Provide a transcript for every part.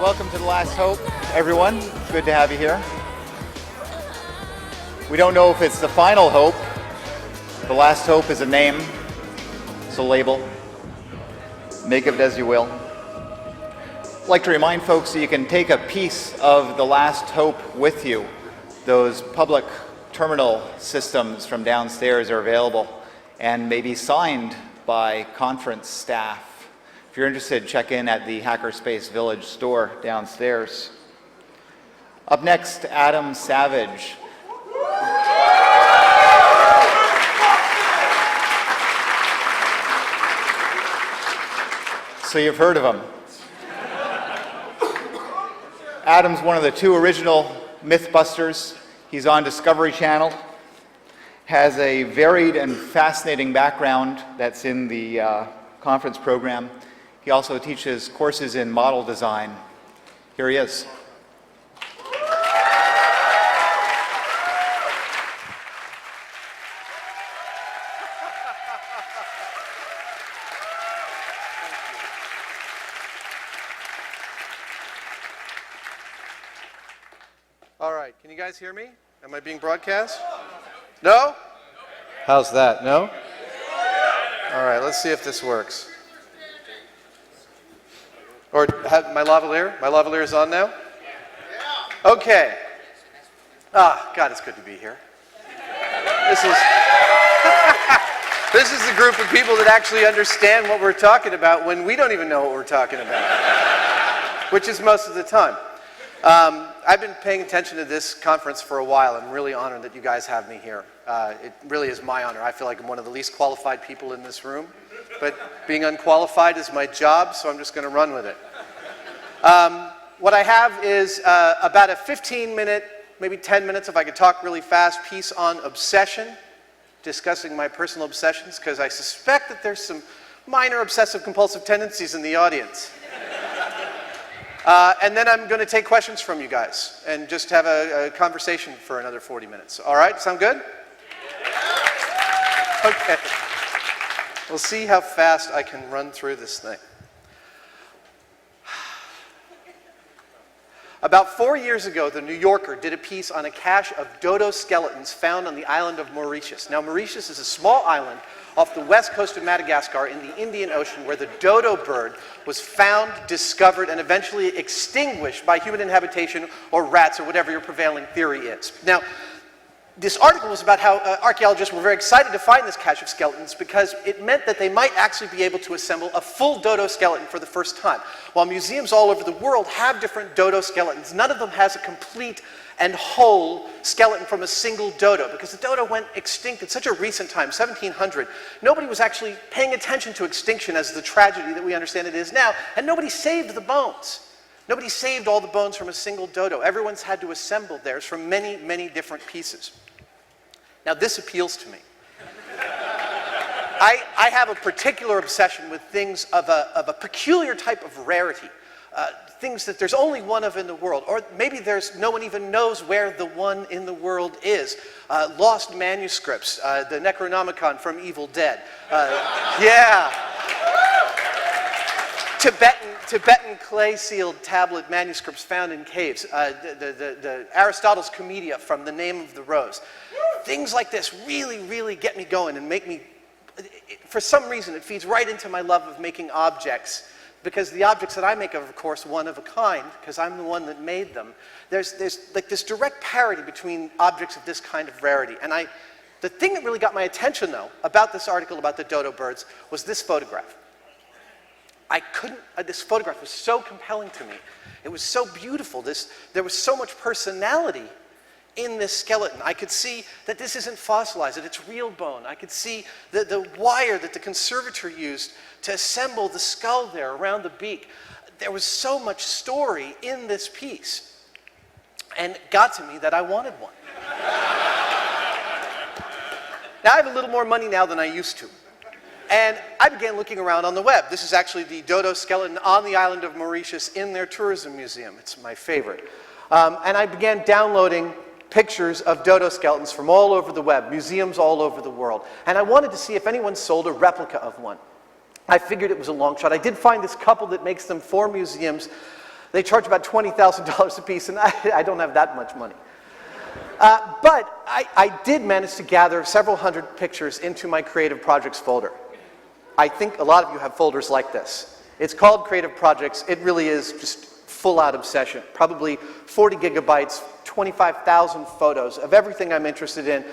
Welcome to The Last Hope, everyone. It's good to have you here. We don't know if it's the final hope. The Last Hope is a name, it's a label. Make of it as you will. I'd like to remind folks that you can take a piece of The Last Hope with you. Those public terminal systems from downstairs are available and may be signed by conference staff. If you're interested, check in at the Hackerspace Village store downstairs. Up next, Adam Savage. So you've heard of him. Adam's one of the two original Mythbusters. He's on Discovery Channel, has a varied and fascinating background that's in the conference program. He also teaches courses in model design. Here he is. All right, can you guys hear me? Am I being broadcast? No? How's that? No? All right, let's see if this works. Or my lavalier? My lavalier is on now? Okay. Ah, God, it's good to be here. This is the group of people that actually understand what we're talking about when we don't even know what we're talking about, which is most of the time. I've been paying attention to this conference for a while. I'm really honored that you guys have me here. It really is my honor. I feel like I'm one of the least qualified people in this room, but being unqualified is my job, so I'm just going to run with it. What I have is about a 15-minute, maybe 10 minutes if I could talk really fast, piece on obsession, discussing my personal obsessions, because I suspect that there's some minor obsessive-compulsive tendencies in the audience. And then I'm going to take questions from you guys and just have a conversation for another 40 minutes. All right? Sound good? Okay. We'll see how fast I can run through this thing. About 4 years ago, the New Yorker did a piece on a cache of Dodo skeletons found on the island of Mauritius. Now, Mauritius is a small island off the west coast of Madagascar in the Indian Ocean where the dodo bird was found, discovered, and eventually extinguished by human inhabitation or rats or whatever your prevailing theory is. Now, this article was about how archaeologists were very excited to find this cache of skeletons because it meant that they might actually be able to assemble a full dodo skeleton for the first time. While museums all over the world have different dodo skeletons, none of them has a complete and whole skeleton from a single dodo, because the dodo went extinct at such a recent time, 1700. Nobody was actually paying attention to extinction as the tragedy that we understand it is now, and nobody saved the bones. Nobody saved all the bones from a single dodo. Everyone's had to assemble theirs from many, many different pieces. Now, this appeals to me. I have a particular obsession with things of a peculiar type of rarity. Things that there's only one of in the world, or maybe no one even knows where the one in the world is. Lost manuscripts, the Necronomicon from Evil Dead. Yeah. Tibetan clay-sealed tablet manuscripts found in caves. The Aristotle's Commedia from The Name of the Rose. Things like this really, really get me going and make me, for some reason, it feeds right into my love of making objects. Because the objects that I make are, of course, one of a kind, because I'm the one that made them. There's like this direct parity between objects of this kind of rarity. And the thing that really got my attention, though, about this article about the dodo birds was this photograph. This photograph was so compelling to me. It was so beautiful. There was so much personality in this skeleton. I could see that this isn't fossilized, that it's real bone. I could see the wire that the conservator used to assemble the skull there around the beak. There was so much story in this piece. And it got to me that I wanted one. Now, I have a little more money now than I used to. And I began looking around on the web. This is actually the dodo skeleton on the island of Mauritius in their tourism museum. It's my favorite. And I began downloading pictures of dodo skeletons from all over the web, museums all over the world. And I wanted to see if anyone sold a replica of one. I figured it was a long shot. I did find this couple that makes them for museums. They charge about $20,000 a piece, and I don't have that much money. But I did manage to gather several hundred pictures into my Creative Projects folder. I think a lot of you have folders like this. It's called Creative Projects. It really is just full-out obsession. Probably 40 gigabytes, 25,000 photos of everything I'm interested in.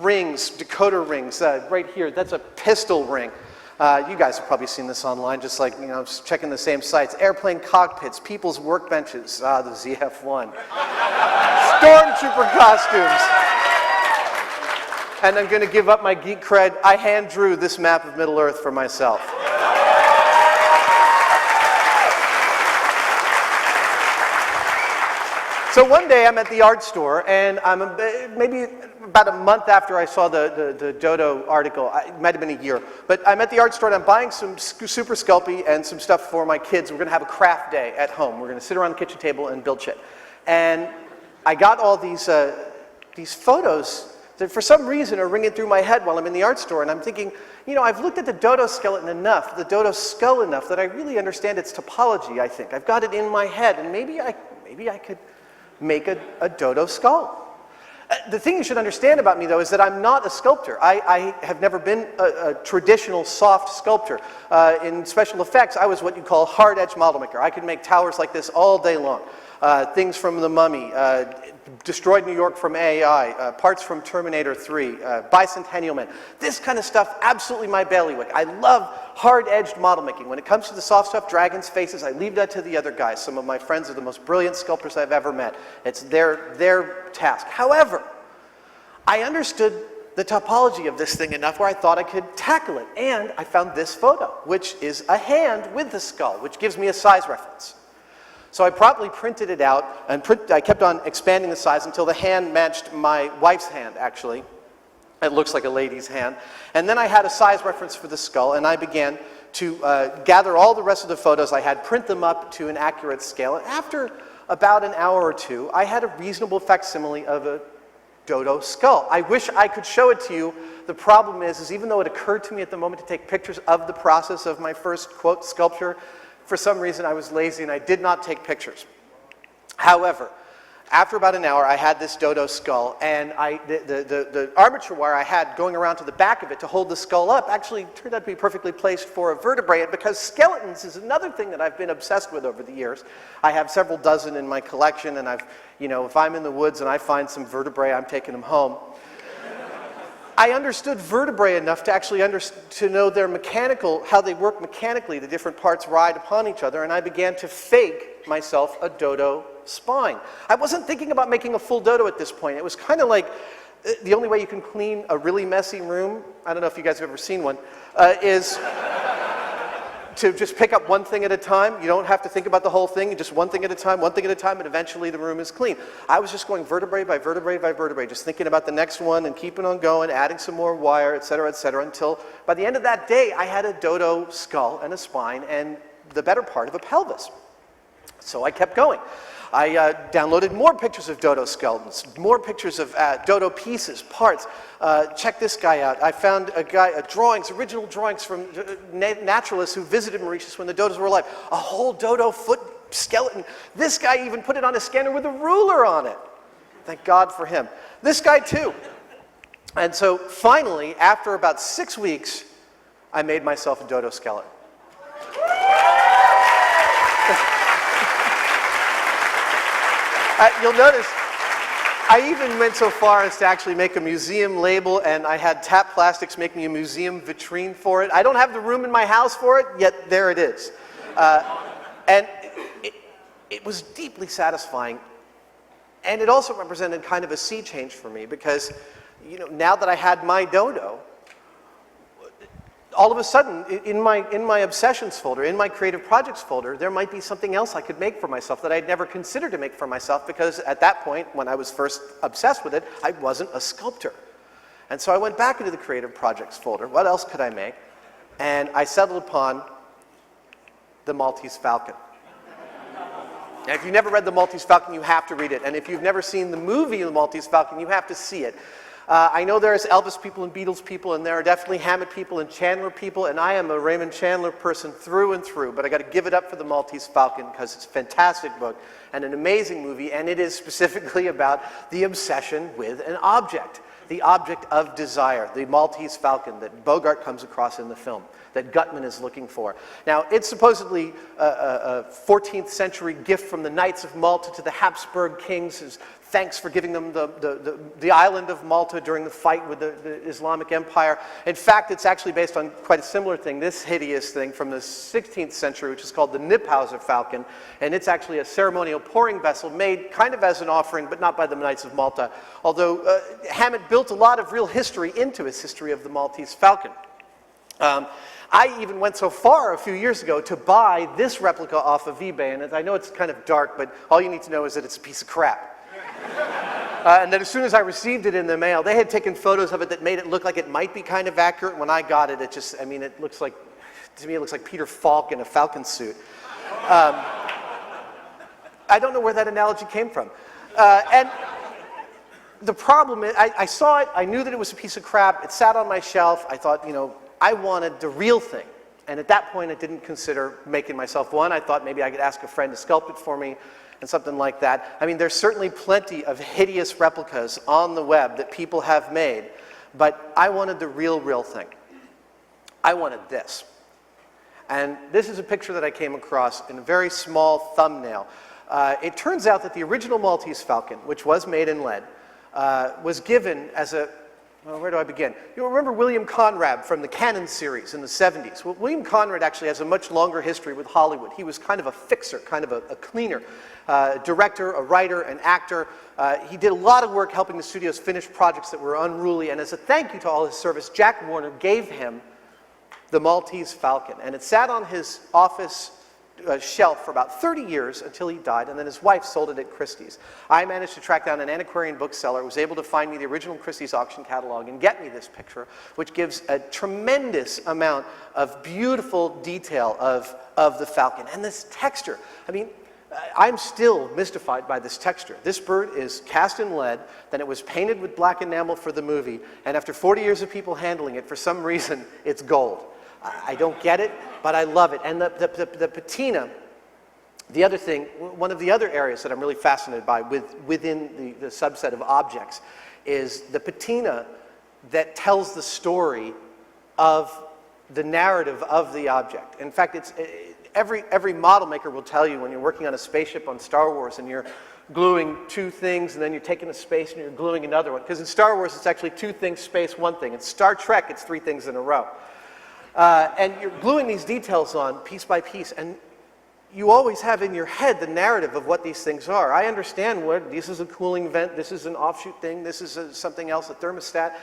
Rings, decoder rings, right here, that's a pistol ring. You guys have probably seen this online, just like, you know, checking the same sites. Airplane cockpits, people's workbenches, the ZF-1. Stormtrooper costumes. And I'm going to give up my geek cred. I hand drew this map of Middle-earth for myself. So one day I'm at the art store, and I'm maybe about a month after I saw the Dodo article. It might have been a year. But I'm at the art store, and I'm buying some Super Sculpey and some stuff for my kids. We're going to have a craft day at home. We're going to sit around the kitchen table and build shit. And I got all these photos that for some reason are ringing through my head while I'm in the art store. And I'm thinking, you know, I've looked at the Dodo skeleton enough, the Dodo skull enough, that I really understand its topology, I think. I've got it in my head, and maybe I could make a Dodo skull. The thing you should understand about me, though, is that I'm not a sculptor. I have never been a traditional soft sculptor. In special effects, I was what you call hard-edge model maker. I could make towers like this all day long. Things from The Mummy, Destroyed New York from AI, parts from Terminator 3, Bicentennial Man. This kind of stuff, absolutely my bailiwick. I love hard-edged model making. When it comes to the soft stuff, dragons' faces, I leave that to the other guys. Some of my friends are the most brilliant sculptors I've ever met. It's their task. However, I understood the topology of this thing enough where I thought I could tackle it. And I found this photo, which is a hand with the skull, which gives me a size reference. So I promptly printed it out, and I kept on expanding the size until the hand matched my wife's hand, actually. It looks like a lady's hand. And then I had a size reference for the skull, and I began to gather all the rest of the photos I had, print them up to an accurate scale. And after about an hour or two, I had a reasonable facsimile of a Dodo skull. I wish I could show it to you. The problem is even though it occurred to me at the moment to take pictures of the process of my first, quote, sculpture, for some reason I was lazy and I did not take pictures. However, after about an hour, I had this Dodo skull, and the armature wire I had going around to the back of it to hold the skull up actually turned out to be perfectly placed for a vertebrae. And because skeletons is another thing that I've been obsessed with over the years, I have several dozen in my collection, and if I'm in the woods and I find some vertebrae, I'm taking them home. I understood vertebrae enough to actually to know their how they work mechanically, the different parts ride upon each other, and I began to fake myself a Dodo spine. I wasn't thinking about making a full Dodo at this point. It was kind of like the only way you can clean a really messy room, I don't know if you guys have ever seen one, is to just pick up one thing at a time. You don't have to think about the whole thing, just one thing at a time, and eventually the room is clean. I was just going vertebrae by vertebrae by vertebrae, just thinking about the next one and keeping on going, adding some more wire, et cetera, until by the end of that day, I had a Dodo skull and a spine and the better part of a pelvis. So I kept going. I downloaded more pictures of Dodo skeletons, more pictures of Dodo pieces, parts. Check this guy out. I found original drawings from naturalists who visited Mauritius when the Dodos were alive. A whole Dodo foot skeleton. This guy even put it on a scanner with a ruler on it. Thank God for him. This guy too. And so finally, after about 6 weeks, I made myself a Dodo skeleton. You'll notice, I even went so far as to actually make a museum label, and I had Tap Plastics make me a museum vitrine for it. I don't have the room in my house for it, yet there it is. And it was deeply satisfying, and it also represented kind of a sea change for me, because now that I had my Dodo, all of a sudden, in my obsessions folder, in my creative projects folder, there might be something else I could make for myself that I'd never considered to make for myself, because at that point, when I was first obsessed with it, I wasn't a sculptor. And so I went back into the creative projects folder. What else could I make? And I settled upon the Maltese Falcon. Now, if you've never read the Maltese Falcon, you have to read it. And if you've never seen the movie The Maltese Falcon, you have to see it. I know there's Elvis people and Beatles people, and there are definitely Hammett people and Chandler people, and I am a Raymond Chandler person through and through, but I got to give it up for The Maltese Falcon because it's a fantastic book and an amazing movie, and it is specifically about the obsession with an object, the object of desire, the Maltese Falcon that Bogart comes across in the film, that Gutman is looking for. Now, it's supposedly a 14th century gift from the Knights of Malta to the Habsburg kings as thanks for giving them the island of Malta during the fight with the Islamic Empire. In fact, it's actually based on quite a similar thing, this hideous thing from the 16th century, which is called the Kniphausen Falcon, and it's actually a ceremonial pouring vessel made kind of as an offering, but not by the Knights of Malta, although Hammett built a lot of real history into his history of the Maltese Falcon. I even went so far a few years ago to buy this replica off of eBay, and I know it's kind of dark, but all you need to know is that it's a piece of crap. And then as soon as I received it in the mail, they had taken photos of it that made it look like it might be kind of accurate. When I got it, it just, I mean, it looks like, to me, it looks like Peter Falk in a Falcon suit. I don't know where that analogy came from. And the problem is, I saw it, I knew that it was a piece of crap, it sat on my shelf, I thought, you know, I wanted the real thing. And at that point, I didn't consider making myself one. I thought maybe I could ask a friend to sculpt it for me and something like that. I mean, there's certainly plenty of hideous replicas on the web that people have made, but I wanted the real thing. I wanted this. And this is a picture that I came across in a very small thumbnail. It turns out that the original Maltese Falcon, which was made in lead, was given as a, well, where do I begin? You'll remember William Conrad from the Cannon series in the 70s. Well, William Conrad actually has a much longer history with Hollywood. He was kind of a fixer, kind of a cleaner, director, a writer, an actor. He did a lot of work helping the studios finish projects that were unruly, and as a thank you to all his service, Jack Warner gave him the Maltese Falcon, and it sat on his office shelf for about 30 years until he died, and then his wife sold it at Christie's. I managed to track down an antiquarian bookseller, was able to find me the original Christie's auction catalog and get me this picture, which gives a tremendous amount of beautiful detail of the falcon. And this texture, I mean, I'm still mystified by this texture. This bird is cast in lead, then it was painted with black enamel for the movie, and after 40 years of people handling it, for some reason, it's gold. I don't get it, but I love it. And the patina, the other thing, one of the other areas that I'm really fascinated by within the subset of objects is the patina that tells the story of the narrative of the object. In fact, it's every model maker will tell you when you're working on a spaceship on Star Wars and you're gluing two things and then you're taking a space and you're gluing another one. Because in Star Wars, it's actually two things, space, one thing. In Star Trek, it's three things in a row. And you're gluing these details on piece by piece, and you always have in your head the narrative of what these things are. I understand what this is a cooling vent, this is an offshoot thing, this is something else, a thermostat,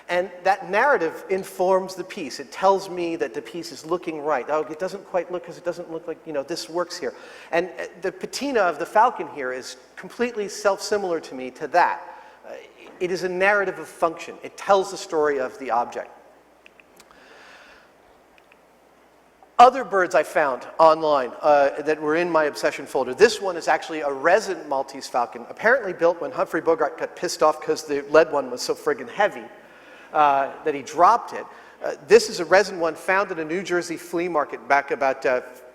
and that narrative informs the piece. It tells me that the piece is looking right. Oh, it doesn't quite look because it doesn't look like, you know, this works here. And the patina of the falcon here is completely self-similar to me to that. It is a narrative of function. It tells the story of the object. Other birds I found online that were in my obsession folder. This one is actually a resin Maltese falcon, apparently built when Humphrey Bogart got pissed off because the lead one was so friggin' heavy that he dropped it. This is a resin one found at a New Jersey flea market back about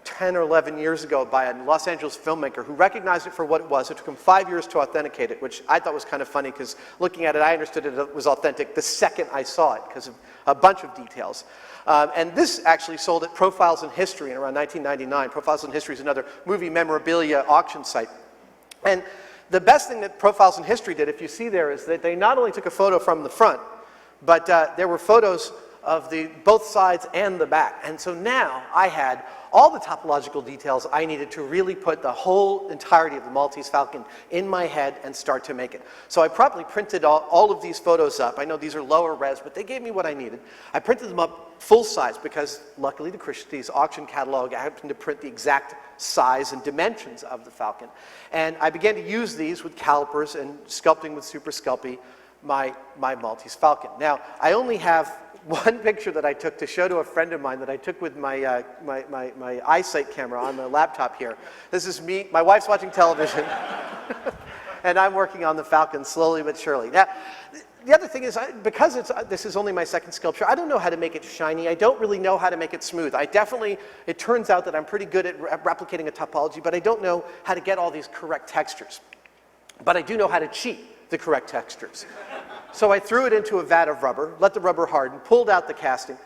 10 or 11 years ago by a Los Angeles filmmaker who recognized it for what it was. It took him 5 years to authenticate it, which I thought was kind of funny because looking at it, I understood it was authentic the second I saw it because of a bunch of details. And this actually sold at Profiles in History in around 1999. Profiles in History is another movie memorabilia auction site. And the best thing that Profiles in History did, if you see there, is that they not only took a photo from the front, but there were photos of both sides and the back. And so now I had all the topological details I needed to really put the whole entirety of the Maltese Falcon in my head and start to make it. So I promptly printed all of these photos up. I know these are lower res, but they gave me what I needed. I printed them up full size because luckily the Christie's auction catalog happened to print the exact size and dimensions of the Falcon. And I began to use these with calipers and sculpting with Super Sculpey my Maltese Falcon. Now, I only have one picture that I took to show to a friend of mine that I took with my eyesight camera on the laptop here. This is me, my wife's watching television, and I'm working on the Falcon slowly but surely. Now, the other thing is, because this is only my second sculpture, I don't know how to make it shiny. I don't really know how to make it smooth. It turns out that I'm pretty good at replicating a topology, but I don't know how to get all these correct textures. But I do know how to cheat the correct textures. So I threw it into a vat of rubber, let the rubber harden, pulled out the casting,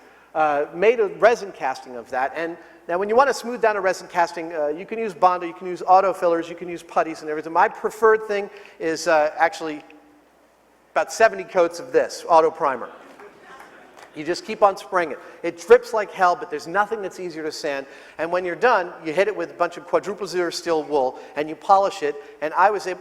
made a resin casting of that. And now when you want to smooth down a resin casting, you can use Bondo, you can use auto fillers, you can use putties and everything. My preferred thing is actually about 70 coats of this, auto primer. You just keep on spraying it. It drips like hell, but there's nothing that's easier to sand. And when you're done, you hit it with a bunch of quadruple zero steel wool, and you polish it. And I was able,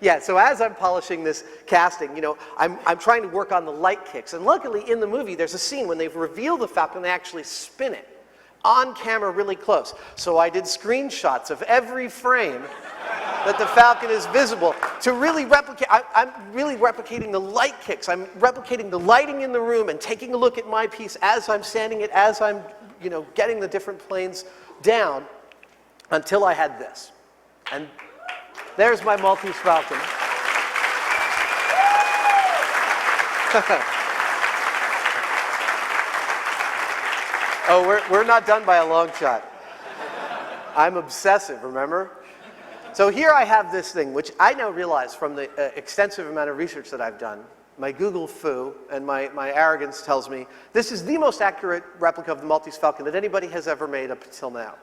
yeah, so as I'm polishing this casting, you know, I'm trying to work on the light kicks. And luckily, in the movie, there's a scene when they've revealed the Falcon, they actually spin it on camera really close. So I did screenshots of every frame that the Falcon is visible to really replicate. I'm really replicating the light kicks. I'm replicating the lighting in the room and taking a look at my piece as I'm sanding it, as I'm, you know, getting the different planes down until I had this. And there's my Maltese Falcon. Oh, we're not done by a long shot. I'm obsessive, remember? So here I have this thing, which I now realize from the extensive amount of research that I've done, my Google foo and my arrogance tells me this is the most accurate replica of the Maltese Falcon that anybody has ever made up until now.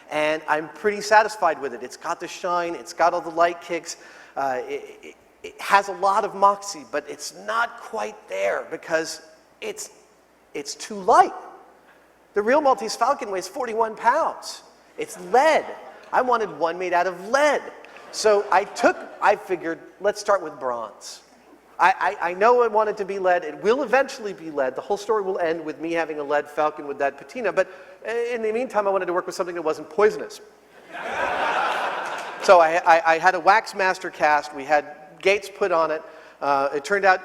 And I'm pretty satisfied with it. It's got the shine, it's got all the light kicks, it has a lot of moxie, but it's not quite there because it's too light. The real Maltese Falcon weighs 41 pounds. It's lead. I wanted one made out of lead. So I figured, let's start with bronze. I know I want it to be lead. It will eventually be lead. The whole story will end with me having a lead Falcon with that patina. But in the meantime, I wanted to work with something that wasn't poisonous. So I had a wax master cast. We had gates put on it. It turned out,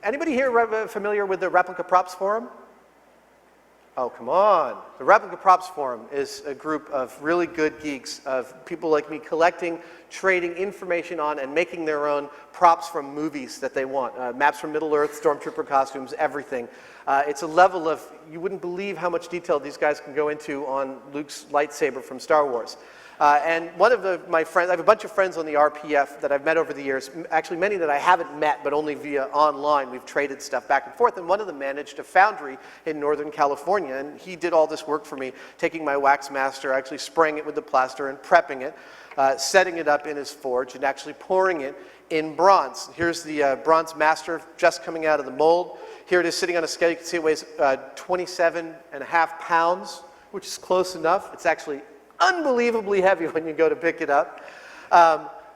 anybody here familiar with the Replica Props Forum? Oh, come on. The Replica Props Forum is a group of really good geeks, of people like me collecting, trading information on, and making their own props from movies that they want. Maps from Middle-earth, Stormtrooper costumes, everything. It's a level of, you wouldn't believe how much detail these guys can go into on Luke's lightsaber from Star Wars. And one of my friends, I have a bunch of friends on the RPF that I've met over the years, actually many that I haven't met, but only via online. We've traded stuff back and forth, and one of them managed a foundry in Northern California, and he did all this work for me, taking my wax master, actually spraying it with the plaster and prepping it, setting it up in his forge, and actually pouring it in bronze. Here's the bronze master just coming out of the mold. Here it is sitting on a scale. You can see it weighs 27.5 pounds, which is close enough. It's actually unbelievably heavy when you go to pick it up.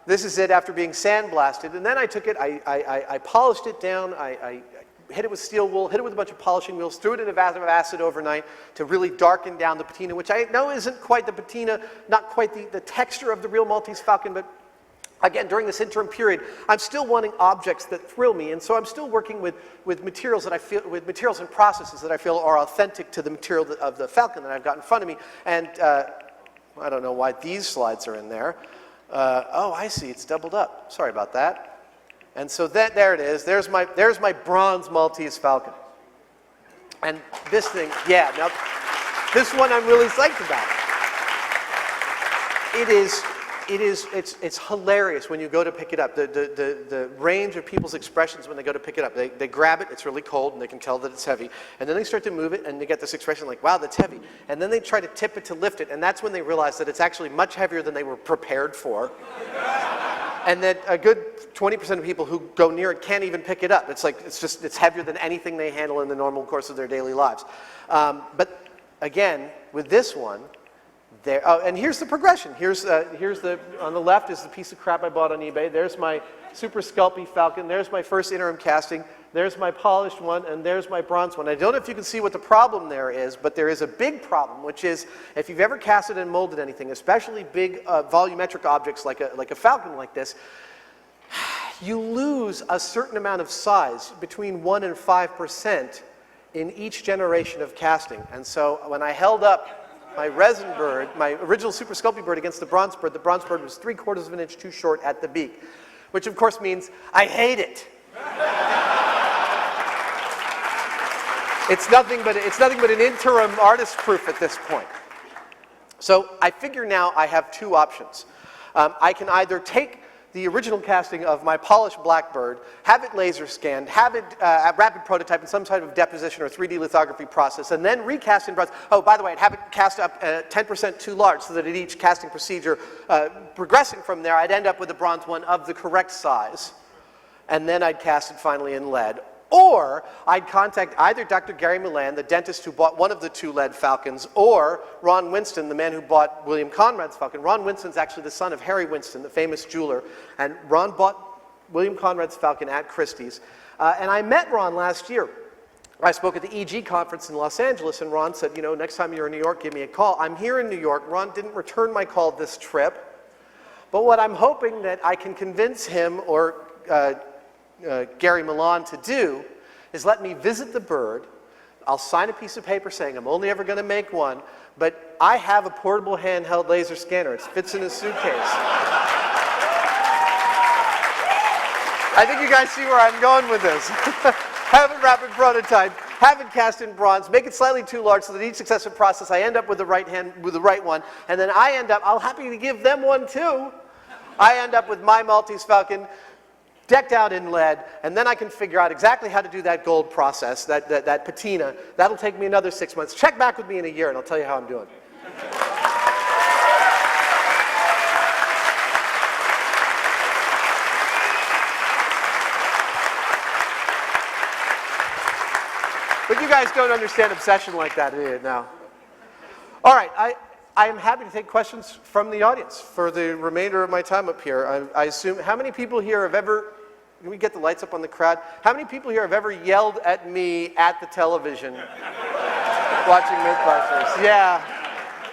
This is it after being sandblasted. And then I took it, I polished it down, I hit it with steel wool, hit it with a bunch of polishing wheels, threw it in a vat of acid overnight to really darken down the patina, which I know isn't quite the patina, not quite the texture of the real Maltese Falcon, but again, during this interim period, I'm still wanting objects that thrill me, and so I'm still working with materials that I feel, with materials and processes that I feel are authentic to the material of the Falcon that I've got in front of me. And I don't know why these slides are in there. Oh, I see, it's doubled up. Sorry about that. And so there it is. There's my bronze Maltese Falcon. And this thing, yeah, now this one I'm really psyched about. It's hilarious when you go to pick it up. The range of people's expressions when they go to pick it up. They grab it, it's really cold, and they can tell that it's heavy. And then they start to move it, and they get this expression like, wow, that's heavy. And then they try to tip it to lift it, and that's when they realize that it's actually much heavier than they were prepared for. And that a good 20% of people who go near it can't even pick it up. It's like, it's heavier than anything they handle in the normal course of their daily lives. But again, with this one, and here's the progression. Here's on the left is the piece of crap I bought on eBay. There's my super sculpey Falcon. There's my first interim casting. There's my polished one, and there's my bronze one. I don't know if you can see what the problem there is, but there is a big problem, which is if you've ever casted and molded anything, especially big volumetric objects like a Falcon like this, you lose a certain amount of size, between 1% and 5%, in each generation of casting. And so when I held up my resin bird, my original super sculpey bird against the bronze bird was 3/4 of an inch too short at the beak, which of course means I hate it. It's nothing but an interim artist proof at this point. So I figure now I have two options. I can either take the original casting of my polished Blackbird, have it laser scanned, have it rapid prototype in some type of deposition or 3D lithography process, and then recast in bronze. Oh, by the way, I'd have it cast up 10% too large so that at each casting procedure, progressing from there, I'd end up with a bronze one of the correct size. And then I'd cast it finally in lead. Or I'd contact either Dr. Gary Milan, the dentist who bought one of the two lead Falcons, or Ron Winston, the man who bought William Conrad's Falcon. Ron Winston's actually the son of Harry Winston, the famous jeweler. And Ron bought William Conrad's Falcon at Christie's. And I met Ron last year. I spoke at the EG conference in Los Angeles, and Ron said, you know, next time you're in New York, give me a call. I'm here in New York. Ron didn't return my call this trip. But what I'm hoping that I can convince him or Gary Milan to do is let me visit the bird. I'll sign a piece of paper saying I'm only ever going to make one, but I have a portable handheld laser scanner. It fits in a suitcase. I think you guys see where I'm going with this. Have it rapid prototype, have it cast in bronze, make it slightly too large so that each successive process I end up with the right one, and then I'll happy to give them one too. I end up with my Maltese Falcon decked out in lead, and then I can figure out exactly how to do that gold process, that patina. That'll take me another 6 months. Check back with me in a year, and I'll tell you how I'm doing. But you guys don't understand obsession like that, do you, now? All right, I am happy to take questions from the audience for the remainder of my time up here. I assume, how many people here have ever, can we get the lights up on the crowd? How many people here have ever yelled at me at the television watching Mythbusters? Yeah,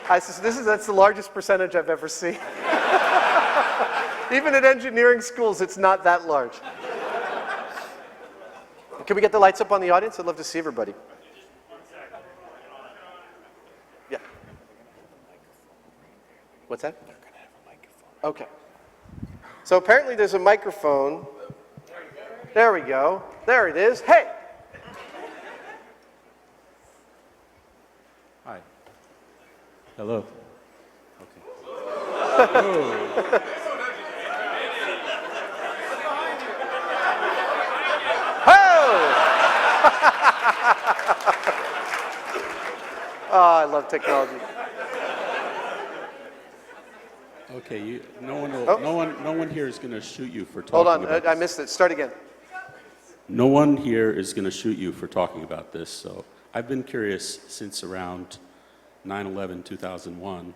that's the largest percentage I've ever seen. Even at engineering schools, it's not that large. Can we get the lights up on the audience? I'd love to see everybody. Yeah. What's that? They're going to have a microphone. Okay. So apparently there's a microphone. There we go. There it is. Hey! Hi. Hello. Okay. Oh, I love technology. Okay, no one here is going to shoot you for talking. Hold on, about I missed it. Start again. No one here is going to shoot you for talking about this. So I've been curious since around 9/11/2001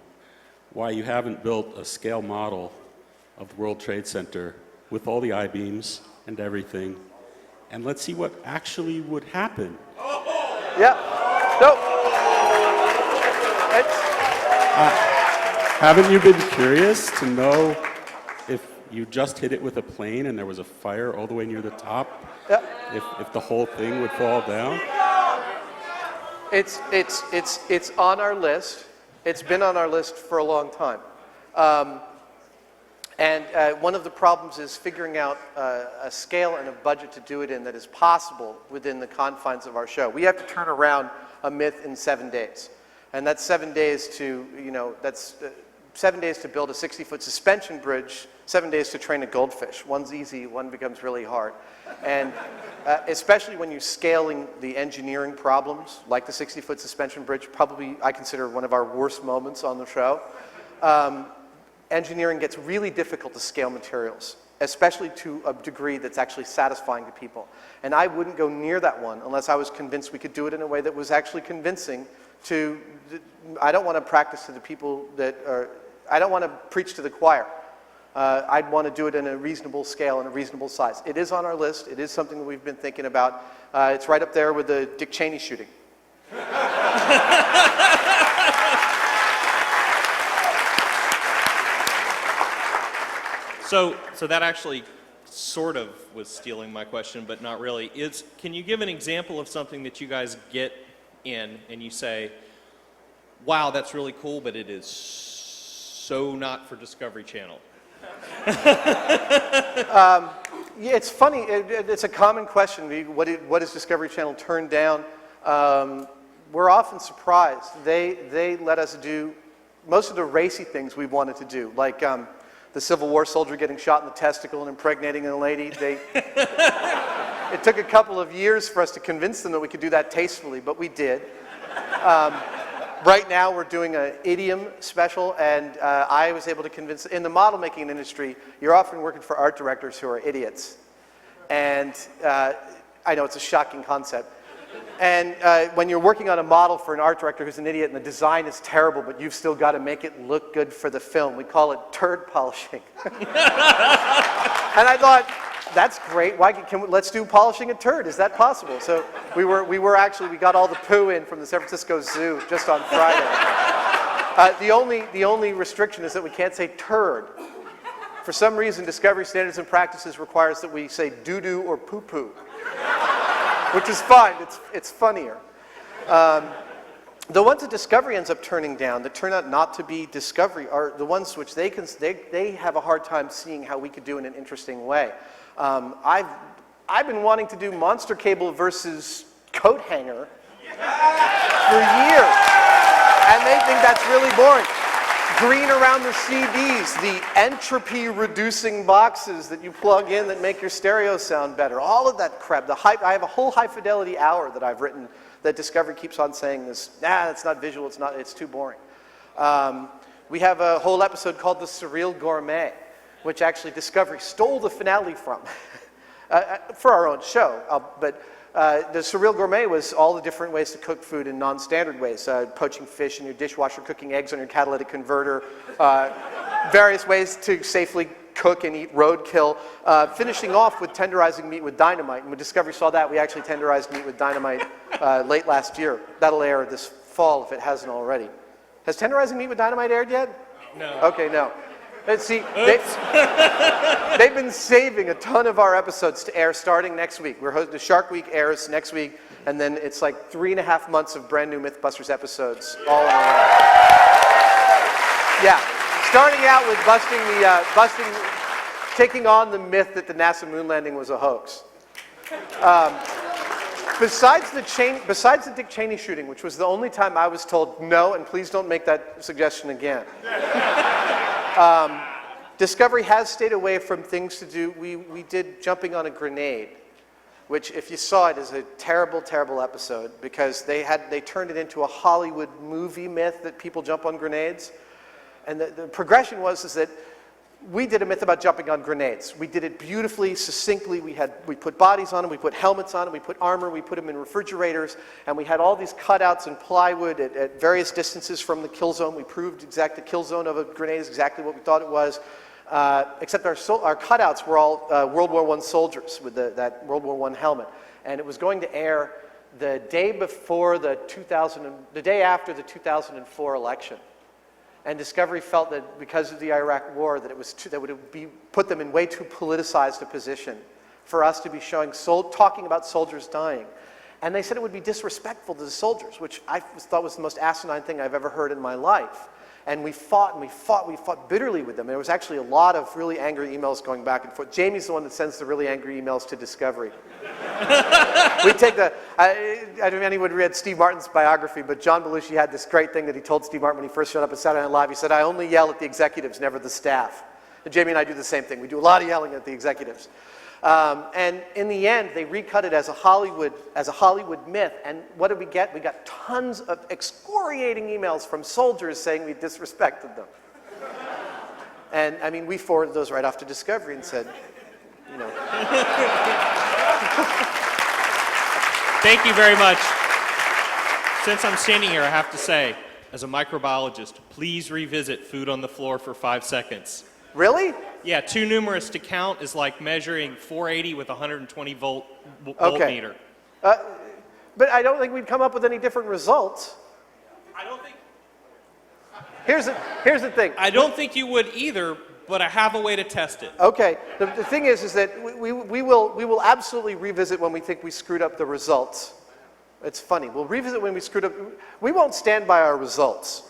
why you haven't built a scale model of the World Trade Center with all the I-beams and everything, and let's see what actually would happen. Yeah. Nope. Haven't you been curious to know if you just hit it with a plane and there was a fire all the way near the top? Yeah. If the whole thing would fall down? It's on our list. It's been on our list for a long time. And one of the problems is figuring out a scale and a budget to do it in that is possible within the confines of our show. We have to turn around a myth in 7 days. And that's 7 days to, that's 7 days to build a 60-foot suspension bridge, 7 days to train a goldfish. One's easy, one becomes really hard. And especially when you're scaling the engineering problems, like the 60-foot suspension bridge, probably I consider one of our worst moments on the show. Engineering gets really difficult to scale materials, especially to a degree that's actually satisfying to people. And I wouldn't go near that one unless I was convinced we could do it in a way that was actually convincing to, I don't want to practice to the people that are, I don't want to preach to the choir. I'd want to do it in a reasonable scale and a reasonable size. It is on our list. It is something that we've been thinking about. It's right up there with the Dick Cheney shooting. So that actually sort of was stealing my question, but not really. Can you give an example of something that you guys get in and you say, wow, that's really cool, but it is so not for Discovery Channel? Yeah, it's funny. It's a common question. What does Discovery Channel turn down? we're often surprised. They let us do most of the racy things we wanted to do, like the Civil War soldier getting shot in the testicle and impregnating a lady. It took a couple of years for us to convince them that we could do that tastefully, but we did. Right now, we're doing an idiom special, and I was able to convince, in the model making industry, you're often working for art directors who are idiots. And I know it's a shocking concept. And when you're working on a model for an art director who's an idiot and the design is terrible, but you've still got to make it look good for the film, we call it turd polishing. And I thought, that's great. Let's do polishing a turd. Is that possible? So we got all the poo in from the San Francisco Zoo just on Friday. The only restriction is that we can't say turd. For some reason, Discovery Standards and Practices requires that we say doo-doo or poo-poo, which is fine. It's funnier. The ones that Discovery ends up turning down that turn out not to be Discovery are the ones which they have a hard time seeing how we could do in an interesting way. I've been wanting to do monster cable versus coat hanger for years, and they think that's really boring. Green around the CDs, the entropy reducing boxes that you plug in that make your stereo sound better, all of that crap. I have a whole high fidelity hour that I've written that Discovery keeps on saying this, it's not visual, it's too boring. We have a whole episode called The Surreal Gourmet, which actually Discovery stole the finale from for our own show. But the Surreal Gourmet was all the different ways to cook food in non-standard ways. Poaching fish in your dishwasher, cooking eggs on your catalytic converter, various ways to safely cook and eat roadkill, finishing off with tenderizing meat with dynamite. And when Discovery saw that, we actually tenderized meat with dynamite late last year. That'll air this fall if it hasn't already. Has tenderizing meat with dynamite aired yet? No. Okay, no. See, they've been saving a ton of our episodes to air starting next week. The Shark Week airs next week, and then it's like 3.5 months of brand new Mythbusters episodes all in a row. Yeah, starting out with taking on the myth that the NASA moon landing was a hoax. Besides the Dick Cheney shooting, which was the only time I was told no, and please don't make that suggestion again. Discovery has stayed away from things to do. We did jumping on a grenade, which, if you saw it, is a terrible, terrible episode because they turned it into a Hollywood movie myth that people jump on grenades. And the progression was that we did a myth about jumping on grenades. We did it beautifully, succinctly. We put bodies on them, we put helmets on them, we put armor, we put them in refrigerators, and we had all these cutouts in plywood at various distances from the kill zone. We proved the kill zone of a grenade is exactly what we thought it was, except our cutouts were all World War I soldiers with that World War I helmet. And it was going to air the day after the 2004 election. And Discovery felt that because of the Iraq War, that that would put them in way too politicized a position for us to be talking about soldiers dying. And they said it would be disrespectful to the soldiers, which I thought was the most asinine thing I've ever heard in my life. And we fought bitterly with them. There was actually a lot of really angry emails going back and forth. Jamie's the one that sends the really angry emails to Discovery. I don't know if anyone read Steve Martin's biography, but John Belushi had this great thing that he told Steve Martin when he first showed up at Saturday Night Live. He said, "I only yell at the executives, never the staff." And Jamie and I do the same thing. We do a lot of yelling at the executives. And in the end, they recut it as a Hollywood myth. And what did we get? We got tons of excoriating emails from soldiers saying we disrespected them. And I mean, we forwarded those right off to Discovery and said, you know. Thank you very much. Since I'm standing here, I have to say, as a microbiologist, please revisit food on the floor for 5 seconds. Really? Yeah, too numerous to count is like measuring 480 with a 120 voltmeter. But I don't think we'd come up with any different results. I don't think. Here's the thing. I don't think you would either, but I have a way to test it. Okay. The thing is that we will absolutely revisit when we think we screwed up the results. It's funny. We'll revisit when we screwed up. We won't stand by our results.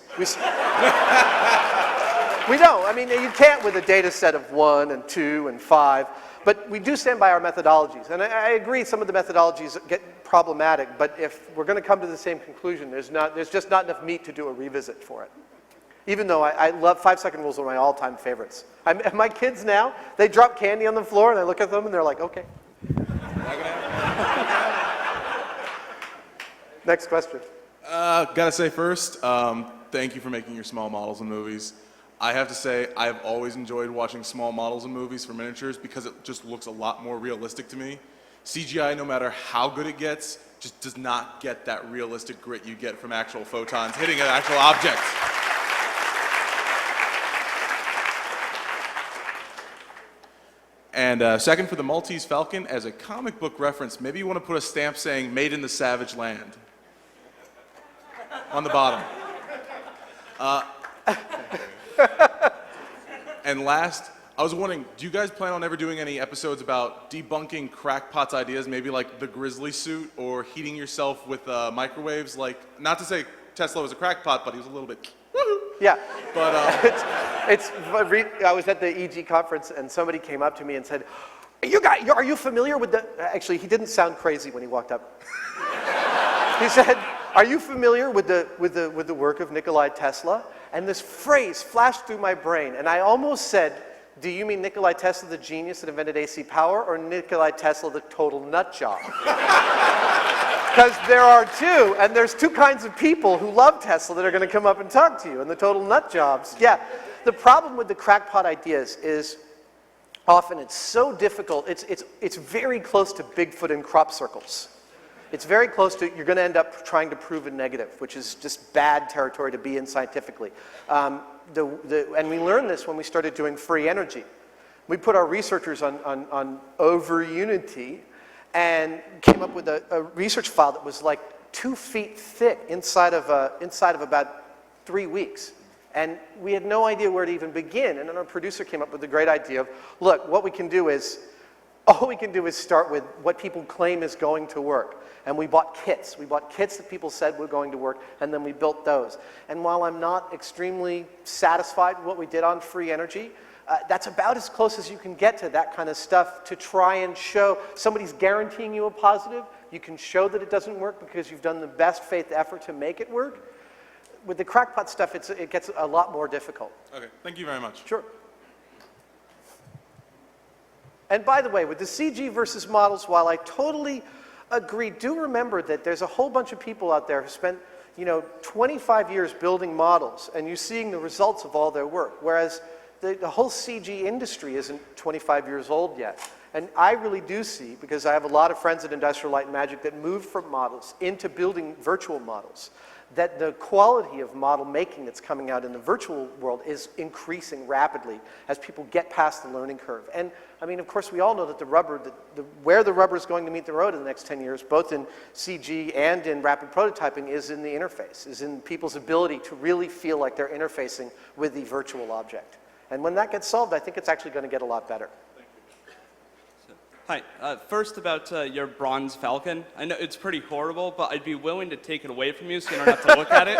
We don't. I mean, you can't with a data set of 1 and 2 and 5, but we do stand by our methodologies. And I agree some of the methodologies get problematic, but if we're going to come to the same conclusion, there's just not enough meat to do a revisit for it. Even though I love 5-second rules, are my all-time favorites. My kids now, they drop candy on the floor and I look at them and they're like, okay. Next question. Gotta say first, thank you for making your small models and movies. I have to say, I've always enjoyed watching small models and movies for miniatures because it just looks a lot more realistic to me. CGI, no matter how good it gets, just does not get that realistic grit you get from actual photons hitting an actual object. And second, for the Maltese Falcon, as a comic book reference, maybe you want to put a stamp saying, "Made in the Savage Land," on the bottom. And last, I was wondering, do you guys plan on ever doing any episodes about debunking crackpots' ideas, maybe like the grizzly suit or heating yourself with microwaves? Like, not to say Tesla was a crackpot, but he was a little bit, woohoo. Yeah. But I was at the EG conference and somebody came up to me and said, are you familiar with the, actually he didn't sound crazy when he walked up. He said, are you familiar with the work of Nikola Tesla? And this phrase flashed through my brain and I almost said, do you mean Nikola Tesla, the genius that invented AC power, or Nikola Tesla, the total nut job? Because there are two, and there's two kinds of people who love Tesla that are going to come up and talk to you, and the total nut jobs. Yeah, the problem with the crackpot ideas is often it's so difficult. It's very close to Bigfoot in crop circles. It's very close to, you're going to end up trying to prove a negative, which is just bad territory to be in scientifically. And we learned this when we started doing free energy. We put our researchers on over unity and came up with a research file that was like 2 feet thick inside of about 3 weeks. And we had no idea where to even begin. And then our producer came up with the great idea of, look, all we can do is start with what people claim is going to work. And we bought kits. We bought kits that people said were going to work, and then we built those. And while I'm not extremely satisfied with what we did on free energy, that's about as close as you can get to that kind of stuff to try and show somebody's guaranteeing you a positive. You can show that it doesn't work because you've done the best faith effort to make it work. With the crackpot stuff, it gets a lot more difficult. okay, thank you very much. Sure. And by the way, with the CG versus models, while I totally agree, do remember that there's a whole bunch of people out there who spent 25 years building models, and you're seeing the results of all their work, whereas the whole CG industry isn't 25 years old yet. And I really do see, because I have a lot of friends at Industrial Light and Magic that moved from models into building virtual models, that the quality of model making that's coming out in the virtual world is increasing rapidly as people get past the learning curve. And I mean, of course, we all know that where the rubber is going to meet the road in the next 10 years, both in CG and in rapid prototyping, is in the interface, is in people's ability to really feel like they're interfacing with the virtual object. And when that gets solved, I think it's actually going to get a lot better. Hi. First about your bronze falcon. I know it's pretty horrible, but I'd be willing to take it away from you so you don't have to look at it.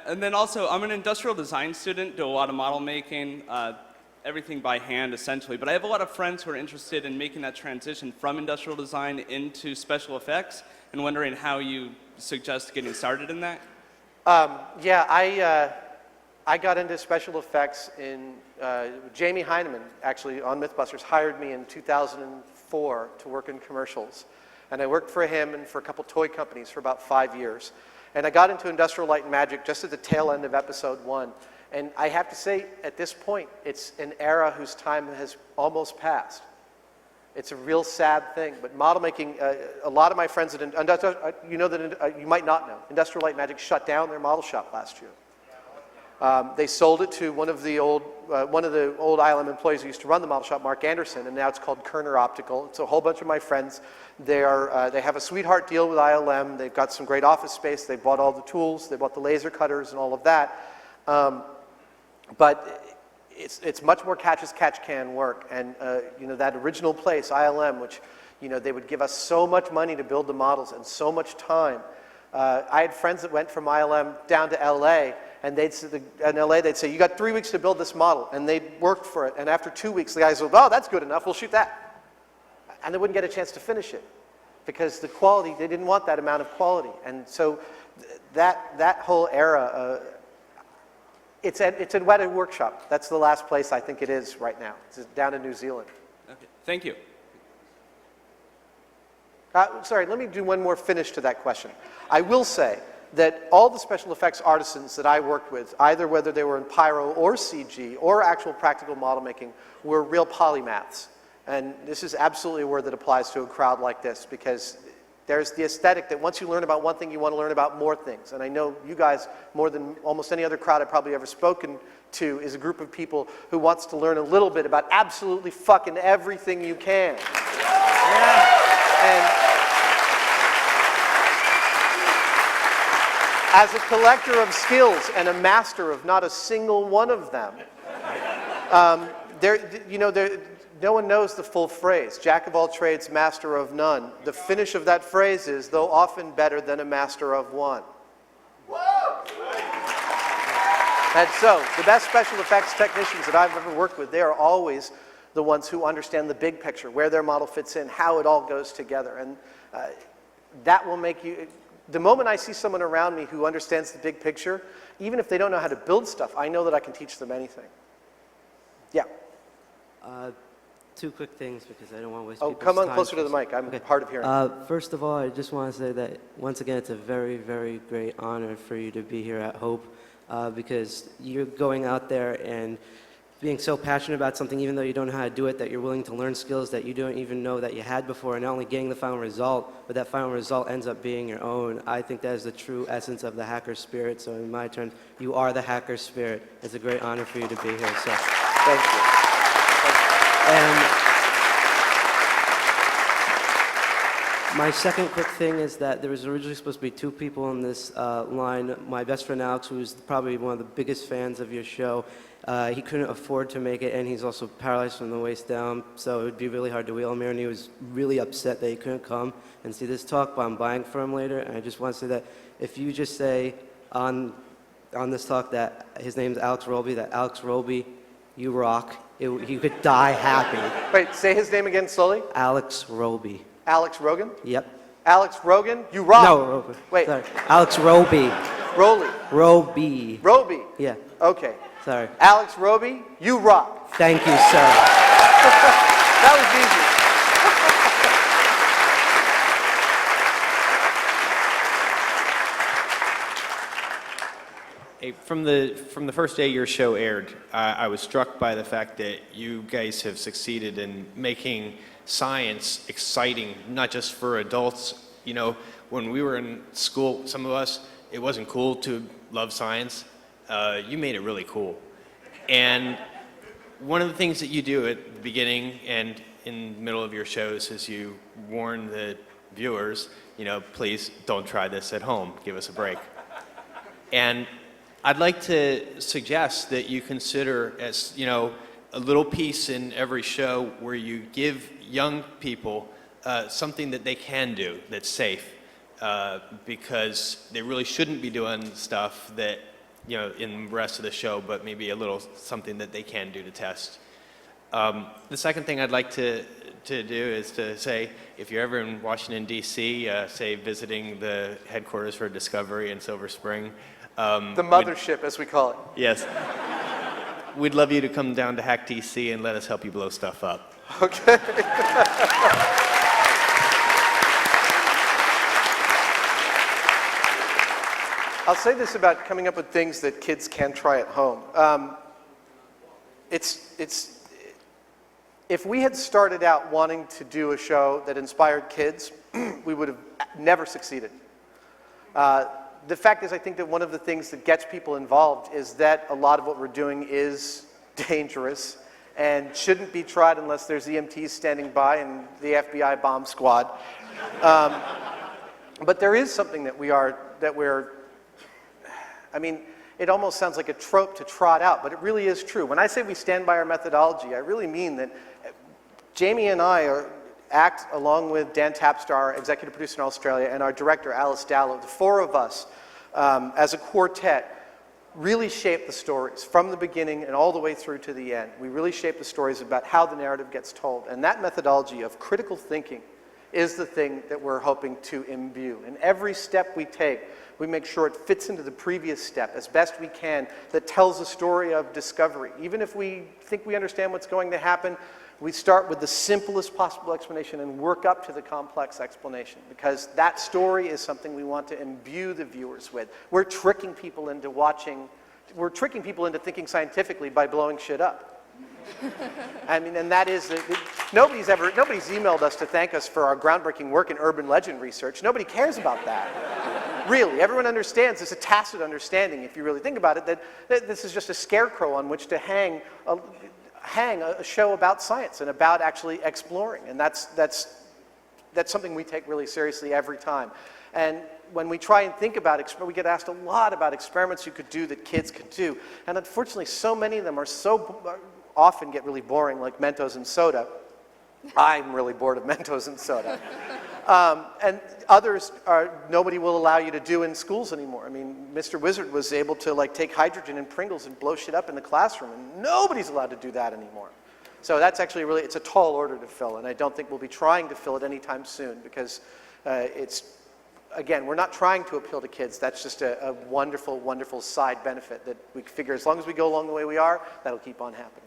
And then also, I'm an industrial design student, do a lot of model making, everything by hand essentially. But I have a lot of friends who are interested in making that transition from industrial design into special effects, and wondering how you suggest getting started in that. I got into special effects in, Jamie Heineman, actually, on Mythbusters, hired me in 2004 to work in commercials. And I worked for him and for a couple toy companies for about 5 years. And I got into Industrial Light and Magic just at the tail end of episode 1. And I have to say, at this point, it's an era whose time has almost passed. It's a real sad thing, but model making, a lot of my friends at, you might not know, Industrial Light and Magic shut down their model shop last year. They sold it to one of the old ILM employees who used to run the model shop, Mark Anderson, and now it's called Kerner Optical. It's a whole bunch of my friends. They have a sweetheart deal with ILM. They've got some great office space. They bought all the tools. They bought the laser cutters and all of that. But it's much more catch-as-catch-can work. And that original place, ILM, which they would give us so much money to build the models and so much time. I had friends that went from ILM down to LA, and in LA they'd say, you got 3 weeks to build this model, and they'd work for it, and after 2 weeks the guys would, oh, that's good enough, we'll shoot that. And they wouldn't get a chance to finish it, because the quality, they didn't want that amount of quality. And so that whole era, it's at Weta Workshop. That's the last place I think it is right now. It's down in New Zealand. Okay. Thank you. Sorry, let me do one more finish to that question. I will say that all the special effects artisans that I worked with, either whether they were in pyro or CG or actual practical model making, were real polymaths. And this is absolutely a word that applies to a crowd like this, because there's the aesthetic that once you learn about one thing, you want to learn about more things. And I know you guys, more than almost any other crowd I've probably ever spoken to, is a group of people who wants to learn a little bit about absolutely fucking everything you can. Yeah. And as a collector of skills and a master of not a single one of them, no one knows the full phrase. Jack of all trades, master of none. The finish of that phrase is, though often better than a master of one. And so, the best special effects technicians that I've ever worked with, they are always the ones who understand the big picture, where their model fits in, how it all goes together. And that will make you... The moment I see someone around me who understands the big picture, even if they don't know how to build stuff, I know that I can teach them anything. Yeah. Two quick things, because I don't want to waste Oh, people's come on time. closer to the mic. I'm hard of hearing. First of all, I just want to say that, once again, it's a very, very great honor for you to be here at Hope, because you're going out there and being so passionate about something, even though you don't know how to do it, that you're willing to learn skills that you don't even know that you had before, and not only getting the final result, but that final result ends up being your own. I think that is the true essence of the hacker spirit. So in my terms, you are the hacker spirit. It's a great honor for you to be here. So Thank you. And my second quick thing is that there was originally supposed to be two people in this line. My best friend Alex, who's probably one of the biggest fans of your show, he couldn't afford to make it, and he's also paralyzed from the waist down, so it would be really hard to wheel him here, and he was really upset that he couldn't come and see this talk, but I'm buying for him later. And I just want to say that if you just say on this talk that his name's Alex Roby, that Alex Roby, you rock, he could die happy. Wait, say his name again slowly. Alex Roby. Alex Rogan? Yep. Alex Rogan? You rock. No, Roby. Wait. Sorry. Alex Roby. Roly. Roby. Roby. Yeah. Okay. Sorry. Alex Roby, you rock. Thank you, sir. That was easy. Hey, from the first day your show aired, I was struck by the fact that you guys have succeeded in making science exciting, not just for adults. You know, when we were in school, some of us, it wasn't cool to love science. You made it really cool. And one of the things that you do at the beginning and in the middle of your shows is you warn the viewers, you know, please don't try this at home. Give us a break. And I'd like to suggest that you consider, as you know, a little piece in every show where you give young people something that they can do that's safe, because they really shouldn't be doing stuff that, you know, in the rest of the show, but maybe a little something that they can do to test. The second thing I'd like to do is to say, if you're ever in Washington, D.C., say visiting the headquarters for Discovery in Silver Spring, The mothership, as we call it. yes. We'd love you to come down to Hack DC and let us help you blow stuff up. Okay. I'll say this about coming up with things that kids can try at home. If we had started out wanting to do a show that inspired kids, we would have never succeeded. The fact is, I think that one of the things that gets people involved is that a lot of what we're doing is dangerous and shouldn't be tried unless there's EMTs standing by and the FBI bomb squad. But there is something that we're, I mean, it almost sounds like a trope to trot out, but it really is true. When I say we stand by our methodology, I really mean that Jamie and I are, ACT, along with Dan Tapstar, executive producer in Australia, and our director, Alice Dallow, the four of us, as a quartet, really shaped the stories from the beginning and all the way through to the end. We really shaped the stories about how the narrative gets told. And that methodology of critical thinking is the thing that we're hoping to imbue. And every step we take, we make sure it fits into the previous step as best we can that tells a story of discovery. Even if we think we understand what's going to happen, we start with the simplest possible explanation and work up to the complex explanation, because that story is something we want to imbue the viewers with. We're tricking people into thinking scientifically by blowing shit up. I mean, and that is, nobody's emailed us to thank us for our groundbreaking work in urban legend research. Nobody cares about that. Really, everyone understands, there's a tacit understanding, if you really think about it, that this is just a scarecrow on which to hang a show about science and about actually exploring. And that's something we take really seriously every time. And when we try and think about it, we get asked a lot about experiments you could do that kids could do. And unfortunately, so many of them are often get really boring, like Mentos and soda. I'm really bored of Mentos and soda. And others nobody will allow you to do in schools anymore. I mean, Mr. Wizard was able to take hydrogen and Pringles and blow shit up in the classroom, and nobody's allowed to do that anymore. So that's actually it's a tall order to fill, and I don't think we'll be trying to fill it anytime soon, because again, we're not trying to appeal to kids. That's just a wonderful, wonderful side benefit that we figure as long as we go along the way we are, that'll keep on happening.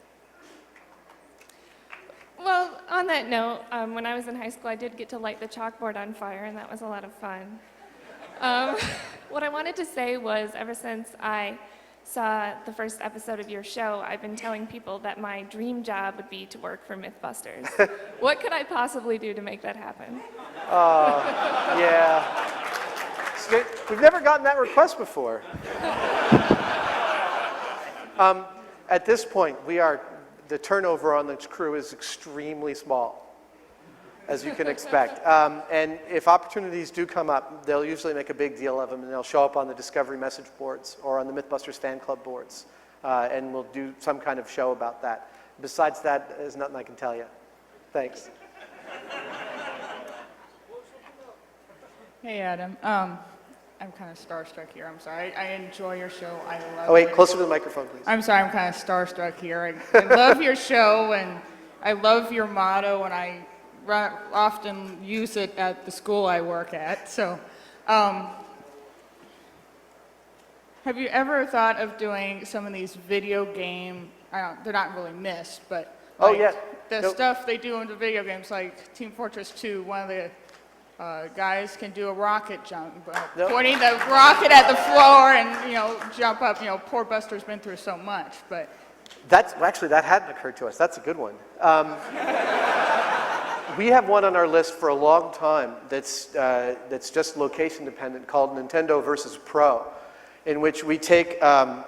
Well, on that note, when I was in high school, I did get to light the chalkboard on fire, and that was a lot of fun. What I wanted to say was, ever since I saw the first episode of your show, I've been telling people that my dream job would be to work for Mythbusters. What could I possibly do to make that happen? Yeah. We've never gotten that request before. At this point, the turnover on the crew is extremely small, as you can expect. And if opportunities do come up, they'll usually make a big deal of them, and they'll show up on the Discovery message boards or on the Mythbusters fan club boards, and we'll do some kind of show about that. Besides that, there's nothing I can tell you. Thanks. Hey, Adam. I'm kind of starstruck here. I'm sorry. I enjoy your show. I love. Oh wait, closer to the microphone, please. I'm sorry. I'm kind of starstruck here. I love your show, and I love your motto, and I often use it at the school I work at. So, have you ever thought of doing some of these video game? They're not really myths, but the stuff they do in the video games, like Team Fortress 2. One of the guys can do a rocket jump, pointing the rocket at the floor and jump up. Poor Buster's been through so much, but actually that hadn't occurred to us. That's a good one. We have one on our list for a long time that's just location dependent, called Nintendo versus Pro, in which we take a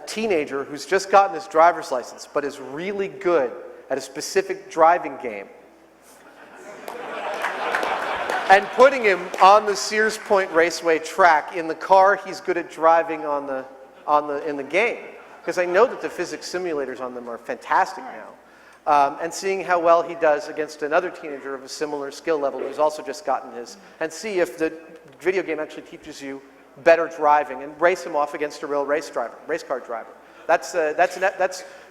teenager who's just gotten his driver's license but is really good at a specific driving game, and putting him on the Sears Point Raceway track in the car he's good at driving in the game, because I know that the physics simulators on them are fantastic now, and seeing how well he does against another teenager of a similar skill level who's also just gotten his, and see if the video game actually teaches you better driving, and race him off against a real race car driver.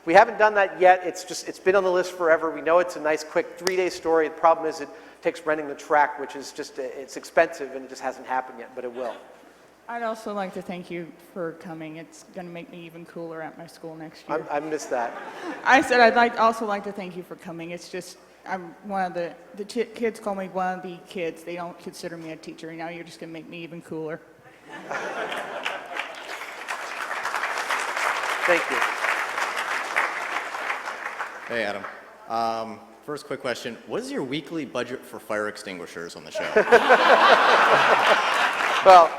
We haven't done that yet. It's been on the list forever. We know it's a nice, quick 3-day story. The problem is it takes renting the track, which is it's expensive, and it just hasn't happened yet, but it will. I'd also like to thank you for coming. It's going to make me even cooler at my school next year. I missed that. I said I'd also like to thank you for coming. It's just, I'm one of the kids call me one of the kids. They don't consider me a teacher. Now you're just going to make me even cooler. Thank you. Hey, Adam. First quick question. What is your weekly budget for fire extinguishers on the show? Well,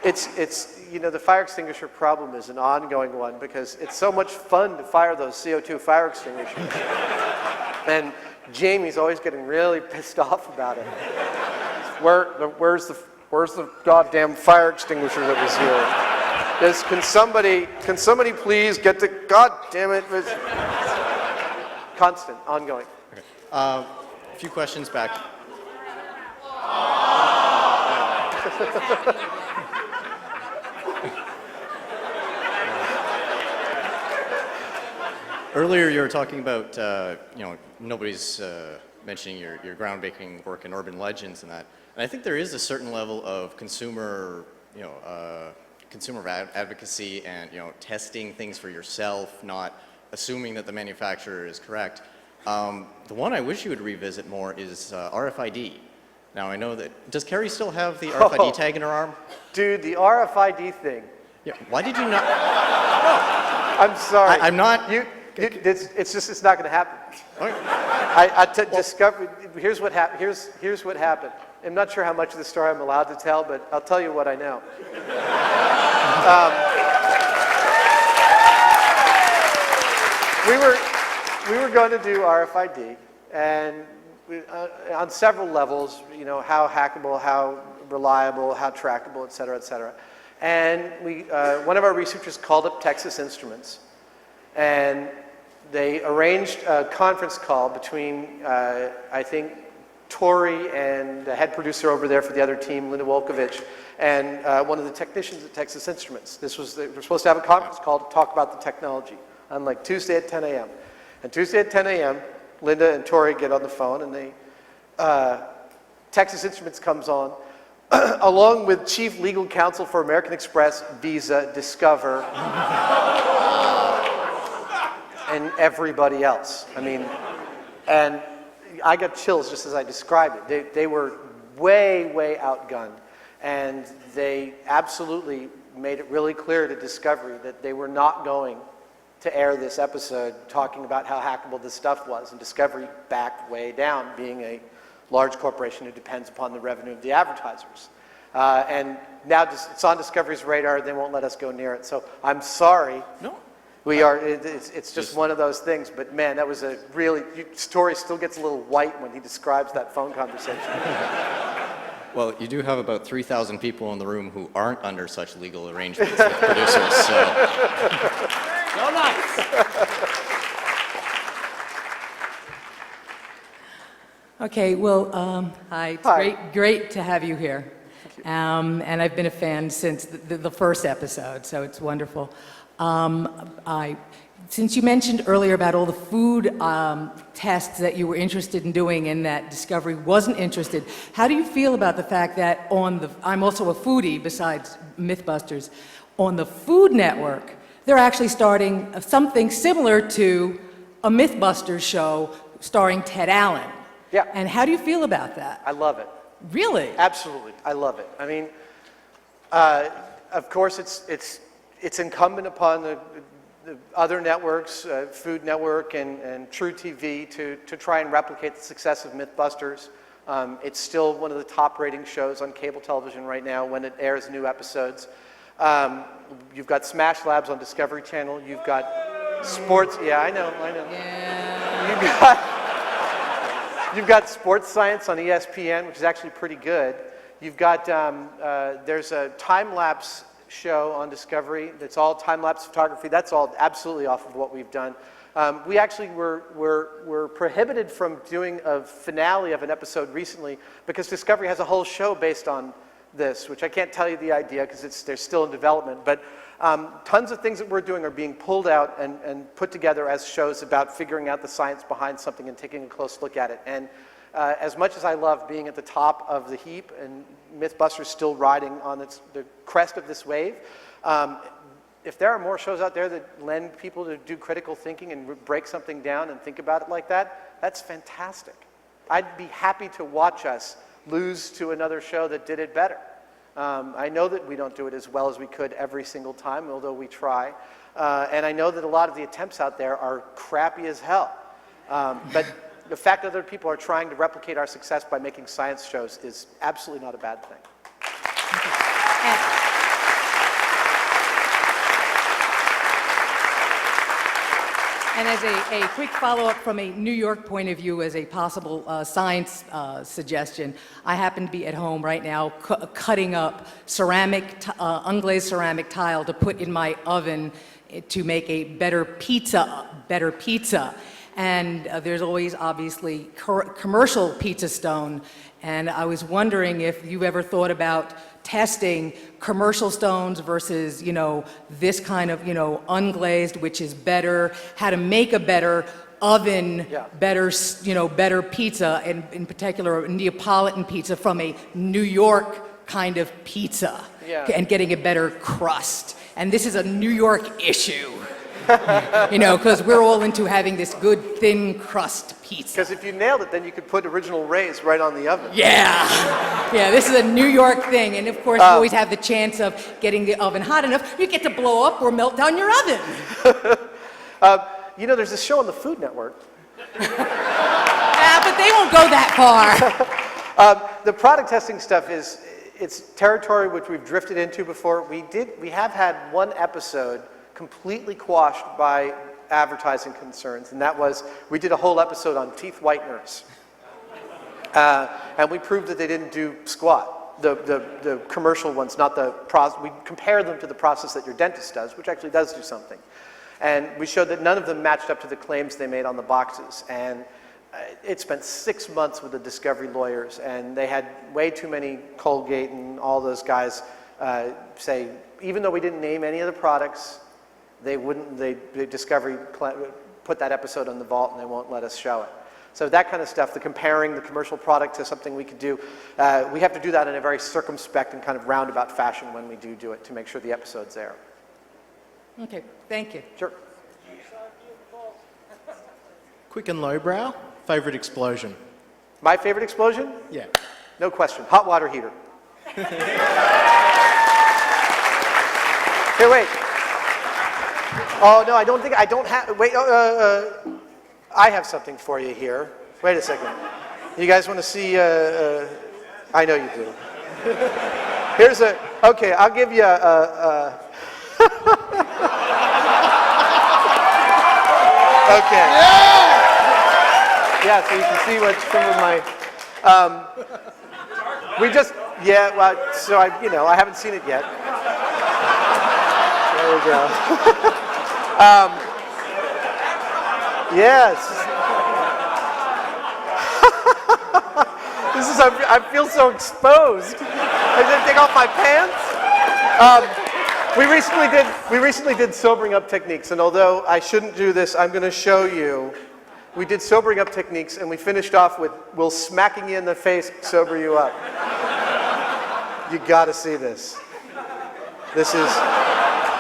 it's the fire extinguisher problem is an ongoing one, because it's so much fun to fire those CO2 fire extinguishers. And Jamie's always getting really pissed off about it. Where's the goddamn fire extinguisher that was here? Can somebody please get the, god damn it. Constant, ongoing. Okay. few questions back. Earlier, you were talking about, nobody's mentioning your groundbreaking work in urban legends and that. And I think there is a certain level of consumer advocacy and, testing things for yourself, not assuming that the manufacturer is correct. The one I wish you would revisit more is RFID. Now, I know that, does Carrie still have the RFID tag in her arm? Dude, the RFID thing. Yeah, why did you not? I'm sorry. I'm not. It's not going to happen. Discovery. Here's what happened. Here's what happened. I'm not sure how much of the story I'm allowed to tell, but I'll tell you what I know. We were going to do RFID, and on several levels, how hackable, how reliable, how trackable, et cetera, et cetera. And one of our researchers called up Texas Instruments, and they arranged a conference call between, I think, Tori and the head producer over there for the other team, Linda Wolkovich, and one of the technicians at Texas Instruments. They were supposed to have a conference call to talk about the technology on like Tuesday at 10 a.m. And Tuesday at 10 a.m., Linda and Tori get on the phone, and Texas Instruments comes on, along with Chief Legal Counsel for American Express, Visa, Discover, and everybody else. I mean, and I got chills just as I described it. They were way, way outgunned, and they absolutely made it really clear to Discovery that they were not going to air this episode talking about how hackable this stuff was, and Discovery backed way down, being a large corporation who depends upon the revenue of the advertisers. And now it's on Discovery's radar. They won't let us go near it. So I'm sorry. No. We are. It's just one of those things. But man, that was a really. Story still gets a little white when he describes that phone conversation. Well, you do have about 3,000 people in the room who aren't under such legal arrangements with producers. So. So nice. Okay, well, hi. It's great to have you here. And I've been a fan since the first episode, so it's wonderful. Since you mentioned earlier about all the food tests that you were interested in doing and that Discovery wasn't interested, how do you feel about the fact that I'm also a foodie besides Mythbusters, on the Food Network, they're actually starting something similar to a Mythbusters show starring Ted Allen? Yeah. And how do you feel about that? I love it. Really? Absolutely, I love it. I mean, of course, it's incumbent upon the other networks, Food Network and True TV, to try and replicate the success of Mythbusters. It's still one of the top-rating shows on cable television right now when it airs new episodes. You've got Smash Labs on Discovery Channel. You've got sports. Yeah, I know. Yeah. You've got Sports Science on ESPN, which is actually pretty good. You've got, there's a time-lapse show on Discovery that's all time-lapse photography. That's all absolutely off of what we've done. We actually were prohibited from doing a finale of an episode recently because Discovery has a whole show based on this, which I can't tell you the idea because they're still in development. But tons of things that we're doing are being pulled out and put together as shows about figuring out the science behind something and taking a close look at it. And as much as I love being at the top of the heap and Mythbusters still riding on the crest of this wave, if there are more shows out there that lend people to do critical thinking and break something down and think about it like that, that's fantastic. I'd be happy to watch us lose to another show that did it better. I know that we don't do it as well as we could every single time, although we try. And I know that a lot of the attempts out there are crappy as hell. But the fact that other people are trying to replicate our success by making science shows is absolutely not a bad thing. And as a quick follow-up from a New York point of view, as a possible science suggestion, I happen to be at home right now cutting up unglazed ceramic tile to put in my oven to make a better pizza. and there's always obviously commercial pizza stone. And I was wondering if you ever thought about testing commercial stones versus, this kind of, unglazed, which is better, how to make a better oven, better pizza, and in particular, a Neapolitan pizza from a New York kind of pizza, and getting a better crust. And this is a New York issue, because we're all into having this good thin crust pizza. Because if you nailed it, then you could put original Ray's right on the oven. Yeah, this is a New York thing. And of course, you always have the chance of getting the oven hot enough. You get to blow up or melt down your oven. There's this show on the Food Network. Yeah, but they won't go that far. The product testing stuff it's territory which we've drifted into before. We have had one episode completely quashed by advertising concerns, and that was, we did a whole episode on teeth whiteners. And we proved that they didn't do squat. The commercial ones, not the process. We compared them to the process that your dentist does, which actually does do something. And we showed that none of them matched up to the claims they made on the boxes. And it spent 6 months with the discovery lawyers, and they had way too many Colgate and all those guys say, even though we didn't name any of the products, the discovery put that episode on the vault and they won't let us show it. So that kind of stuff, the comparing the commercial product to something we could do, we have to do that in a very circumspect and kind of roundabout fashion when we do it to make sure the episode's there. Okay, thank you. Sure. Quick and lowbrow, favorite explosion? My favorite explosion? Yeah. No question, hot water heater. Here, wait. Oh, no, I don't have, wait, I have something for you here. Wait a second. You guys want to see, I know you do. Okay, I'll give you okay. Yeah, so you can see what's some of my, so I haven't seen it yet. There we go. Yes. I feel so exposed. I didn't take off my pants. We recently did sobering up techniques, and although I shouldn't do this, I'm going to show you. We did sobering up techniques, and we finished off with, will smacking you in the face sober you up. You got to see this. This is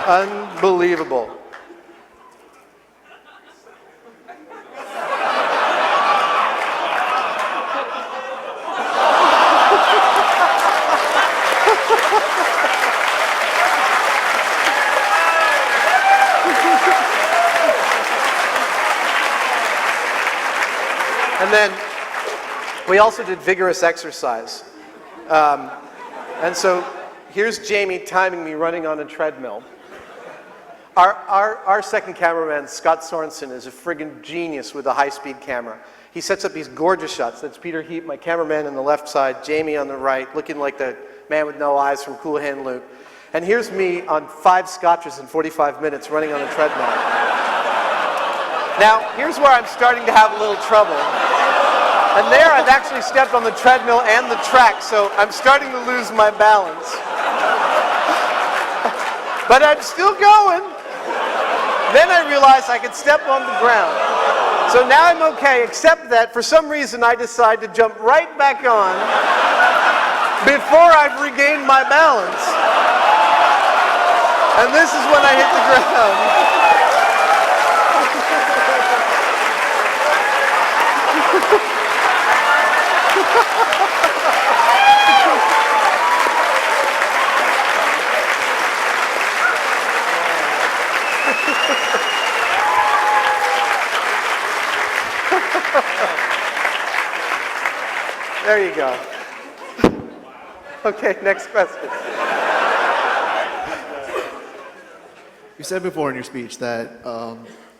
unbelievable. And then we also did vigorous exercise. And so here's Jamie timing me running on a treadmill. Our second cameraman, Scott Sorensen, is a friggin' genius with a high-speed camera. He sets up these gorgeous shots. That's Peter Heap, my cameraman, on the left side, Jamie on the right, looking like the man with no eyes from Cool Hand Luke. And here's me on 5 scotches in 45 minutes running on a treadmill. Now, here's where I'm starting to have a little trouble. And there I've actually stepped on the treadmill and the track, so I'm starting to lose my balance. But I'm still going. Then I realized I could step on the ground. So now I'm okay, except that for some reason I decide to jump right back on before I've regained my balance. And this is when I hit the ground. There you go. Okay, next question. You said before in your speech that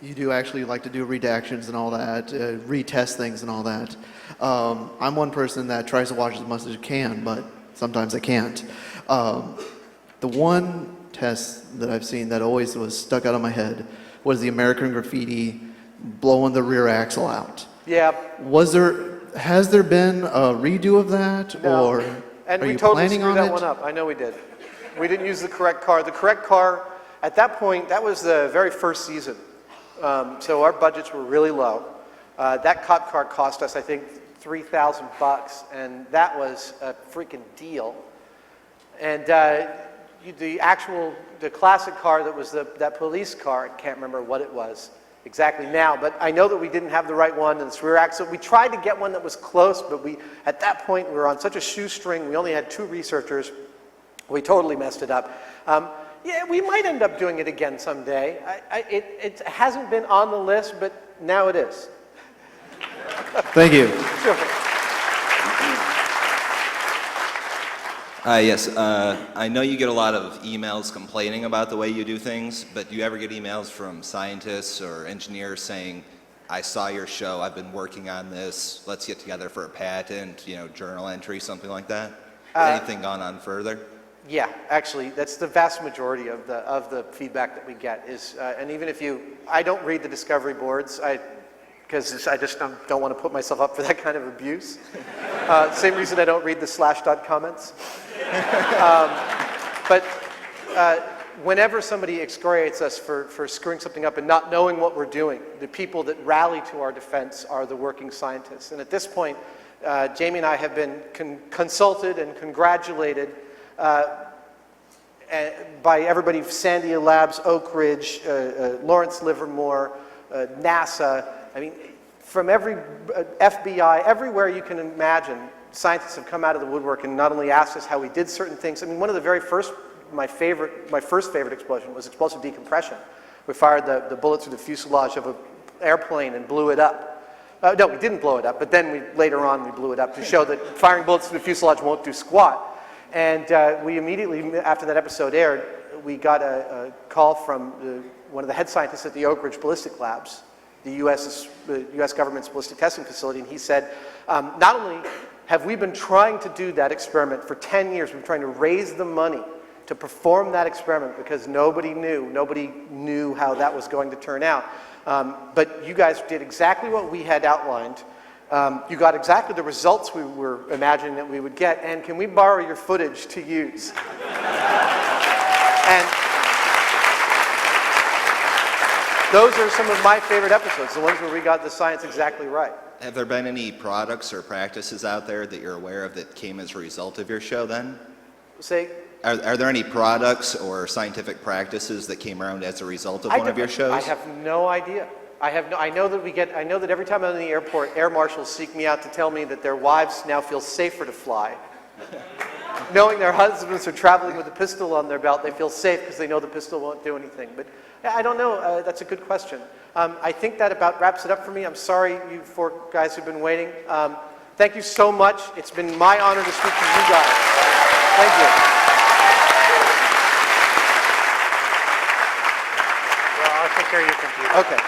you do actually like to do redactions and all that, retest things and all that. I'm one person that tries to watch as much as I can, but sometimes I can't. The one test that I've seen that always was stuck out of my head was the American Graffiti blowing the rear axle out. Yeah. Has there been a redo of that, No. or And are we you totally planning screwed on that it? one up. I know we did. We didn't use the correct car. The correct car, at that point, that was the very first season. So our budgets were really low. That cop car cost us, I think, $3,000, and that was a freaking deal. And the classic car that was that police car, I can't remember what it was exactly now, but I know that we didn't have the right one, and this rear axle. We tried to get one that was close, but at that point we were on such a shoestring. We only had 2 researchers. We totally messed it up. Yeah, we might end up doing it again someday. It hasn't been on the list, but now it is. Thank you. Sure. Yes, I know you get a lot of emails complaining about the way you do things, but do you ever get emails from scientists or engineers saying, I saw your show, I've been working on this, let's get together for a patent, journal entry, something like that? Anything gone on further? Yeah, actually, that's the vast majority of the feedback that we get is, and even if I don't read the discovery boards, because I just don't want to put myself up for that kind of abuse. Same reason I don't read the /dot comments. But whenever somebody excoriates us for screwing something up and not knowing what we're doing, the people that rally to our defense are the working scientists. And at this point, Jamie and I have been consulted and congratulated by everybody, Sandia Labs, Oak Ridge, Lawrence Livermore, NASA. I mean, from every FBI, everywhere you can imagine, scientists have come out of the woodwork and not only asked us how we did certain things. I mean, one of the very first, my first favorite explosion was explosive decompression. We fired the bullet through the fuselage of an airplane and blew it up. No, we didn't blow it up, but then later on we blew it up to show that firing bullets through the fuselage won't do squat. And we immediately, after that episode aired, we got a call from one of the head scientists at the Oak Ridge Ballistic Labs, the U.S. government's ballistic testing facility, and he said, not only have we been trying to do that experiment for 10 years, we've been trying to raise the money to perform that experiment because nobody knew how that was going to turn out. But you guys did exactly what we had outlined. You got exactly the results we were imagining that we would get, and can we borrow your footage to use? And those are some of my favorite episodes, the ones where we got the science exactly right. Have there been any products or practices out there that you're aware of that came as a result of your show then? Are there any products or scientific practices that came around as a result of one of your shows? I have no idea. I know that every time I'm in the airport, air marshals seek me out to tell me that their wives now feel safer to fly. Knowing their husbands are traveling with a pistol on their belt, they feel safe because they know the pistol won't do anything. But I don't know. That's a good question. I think that about wraps it up for me. I'm sorry, you 4 guys who've been waiting. Thank you so much. It's been my honor to speak to you guys. Thank you. Well, I'll take care of your computer. Okay.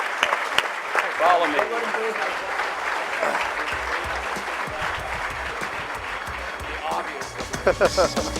Follow me. The obvious.